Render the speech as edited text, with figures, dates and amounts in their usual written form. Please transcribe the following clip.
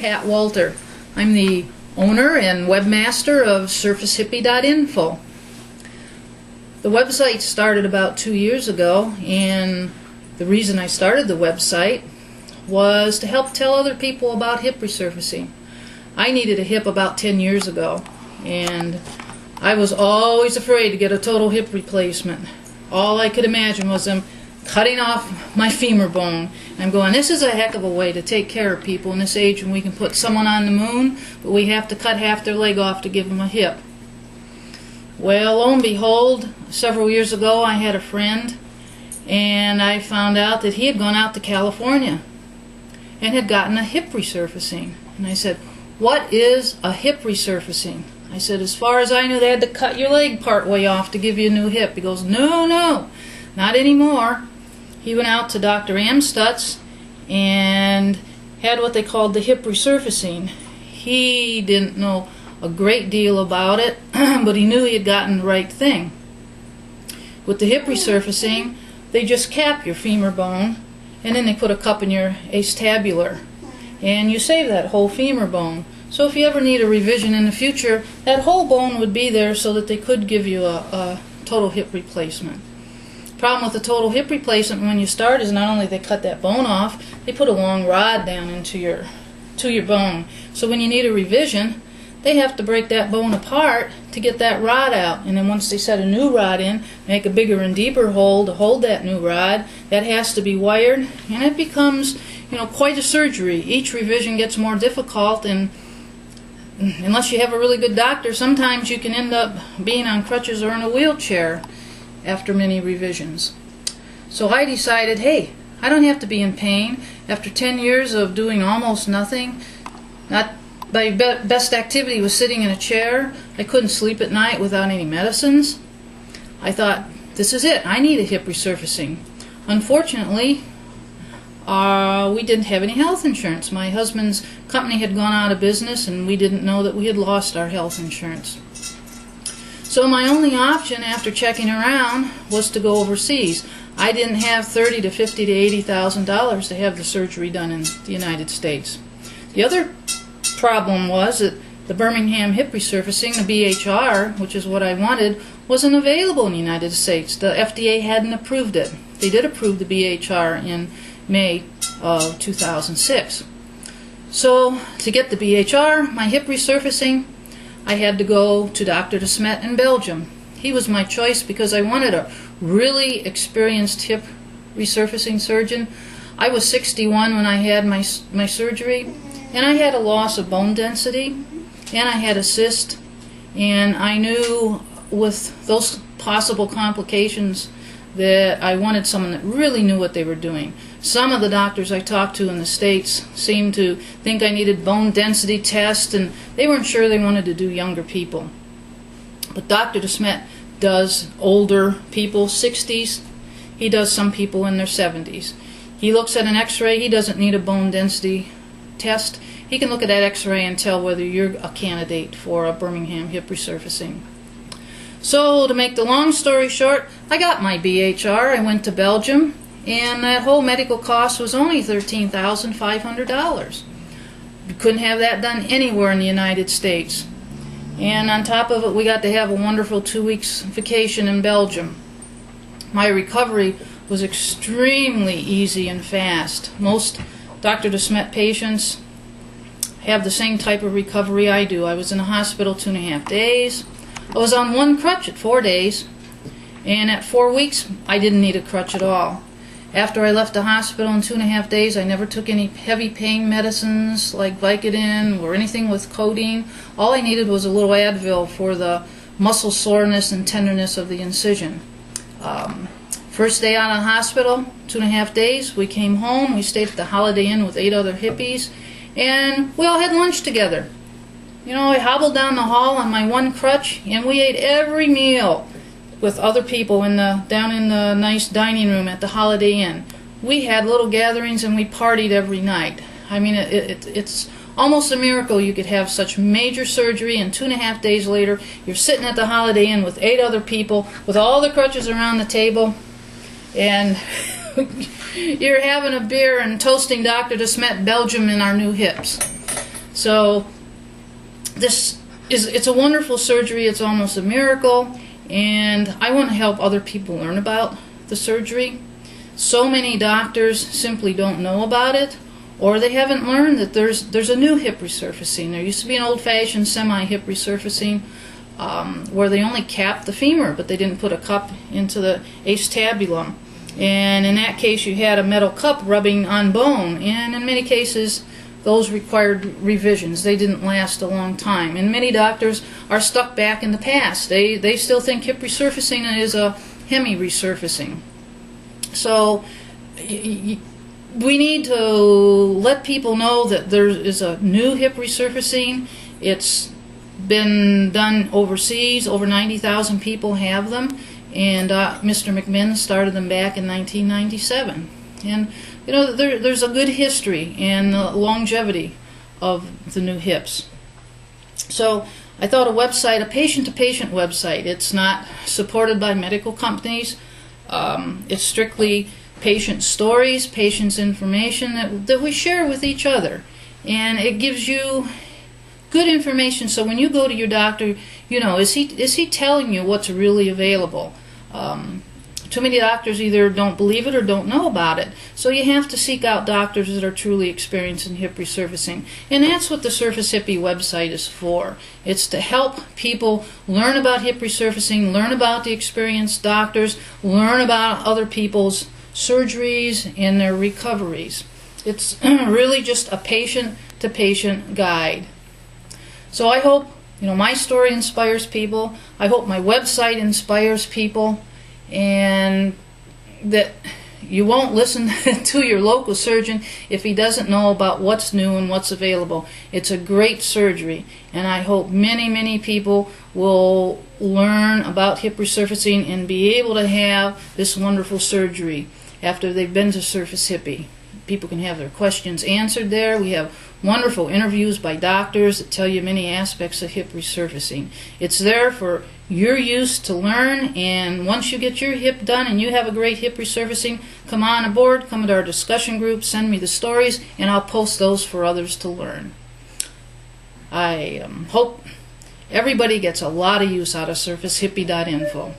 Pat Walter. I'm the owner and webmaster of SurfaceHippie.info. The website started about 2 years ago, and the reason I started the website was to help tell other people about hip resurfacing. I needed a hip about 10 years ago, and I was always afraid to get a total hip replacement. All I could imagine was them cutting off my femur bone. I'm going, this is a heck of a way to take care of people in this age when we can put someone on the moon, but we have to cut half their leg off to give them a hip. Well, lo and behold, several years ago I had a friend, and I found out that he had gone out to California and had gotten a hip resurfacing. And I said, what is a hip resurfacing? I said, as far as I knew, they had to cut your leg part way off to give you a new hip. He goes, no, not anymore. He went out to Dr. Amstutz and had what they called the hip resurfacing. He didn't know a great deal about it, but he knew he had gotten the right thing. With the hip resurfacing, they just cap your femur bone, and then they put a cup in your acetabular, and you save that whole femur bone. So if you ever need a revision in the future, that whole bone would be there so that they could give you a total hip replacement. Problem with the total hip replacement when you start is not only they cut that bone off, they put a long rod down into your bone. So when you need a revision, they have to break that bone apart to get that rod out. And then once they set a new rod in, make a bigger and deeper hole to hold that new rod. That has to be wired, and it becomes, quite a surgery. Each revision gets more difficult, and unless you have a really good doctor, sometimes you can end up being on crutches or in a wheelchair after many revisions. So I decided, hey, I don't have to be in pain. After 10 years of doing almost nothing, my best activity was sitting in a chair. I couldn't sleep at night without any medicines. I thought, this is it. I need a hip resurfacing. Unfortunately, we didn't have any health insurance. My husband's company had gone out of business, and we didn't know that we had lost our health insurance. So my only option after checking around was to go overseas. I didn't have $30,000 to $50,000 to $80,000 to have the surgery done in the United States. The other problem was that the Birmingham hip resurfacing, the BHR, which is what I wanted, wasn't available in the United States. The FDA hadn't approved it. They did approve the BHR in May of 2006. So to get the BHR, my hip resurfacing, I had to go to Dr. De Smet in Belgium. He was my choice because I wanted a really experienced hip resurfacing surgeon. I was 61 when I had my surgery, and I had a loss of bone density, and I had a cyst, and I knew with those possible complications that I wanted someone that really knew what they were doing. Some of the doctors I talked to in the States seemed to think I needed bone density tests, and they weren't sure they wanted to do younger people. But Dr. De Smet does older people, 60s. He does some people in their 70s. He looks at an x-ray. He doesn't need a bone density test. He can look at that x-ray and tell whether you're a candidate for a Birmingham hip resurfacing. So to make the long story short, I got my BHR. I went to Belgium, and that whole medical cost was only $13,500. You couldn't have that done anywhere in the United States. And on top of it, we got to have a wonderful 2 weeks vacation in Belgium. My recovery was extremely easy and fast. Most Dr. De Smet patients have the same type of recovery I do. I was in the hospital 2.5 days. I was on one crutch at 4 days, and at 4 weeks I didn't need a crutch at all. After I left the hospital in 2.5 days, I never took any heavy pain medicines like Vicodin or anything with codeine. All I needed was a little Advil for the muscle soreness and tenderness of the incision. First day out of the hospital, 2.5 days, we came home. We stayed at the Holiday Inn with 8 other hippies, and we all had lunch together. I hobbled down the hall on my one crutch, and we ate every meal with other people down in the nice dining room at the Holiday Inn. We had little gatherings, and we partied every night. I mean, it's almost a miracle you could have such major surgery, and 2.5 days later, you're sitting at the Holiday Inn with 8 other people, with all the crutches around the table, and you're having a beer and toasting Dr. De Smet Belgium in our new hips. So it's a wonderful surgery. It's almost a miracle, and I want to help other people learn about the surgery. So many doctors simply don't know about it, or they haven't learned that there's a new hip resurfacing. There used to be an old-fashioned semi-hip resurfacing where they only capped the femur, but they didn't put a cup into the acetabulum. And in that case, you had a metal cup rubbing on bone, and in many cases, those required revisions. They didn't last a long time. And many doctors are stuck back in the past. They still think hip resurfacing is a hemi-resurfacing. So we need to let people know that there is a new hip resurfacing. It's been done overseas. Over 90,000 people have them. And Mr. McMinn started them back in 1997. And you know, there's a good history and longevity of the new hips. So I thought a patient-to-patient website. It's not supported by medical companies. It's strictly patient stories, patient's information that we share with each other. And it gives you good information, so when you go to your doctor, you know, is he telling you what's really available? Too many doctors either don't believe it or don't know about it. So you have to seek out doctors that are truly experienced in hip resurfacing. And that's what the Surface Hippie website is for. It's to help people learn about hip resurfacing, learn about the experienced doctors, learn about other people's surgeries and their recoveries. It's really just a patient-to-patient guide. So I hope, you know, my story inspires people. I hope my website inspires people, and that you won't listen to your local surgeon if he doesn't know about what's new and what's available. It's a great surgery, and I hope many people will learn about hip resurfacing and be able to have this wonderful surgery after they've been to Surface Hippie. People can have their questions answered there. We have wonderful interviews by doctors that tell you many aspects of hip resurfacing. It's there for your use to learn, and once you get your hip done and you have a great hip resurfacing, come on aboard, come to our discussion group, send me the stories, and I'll post those for others to learn. I hope everybody gets a lot of use out of surfacehippie.info.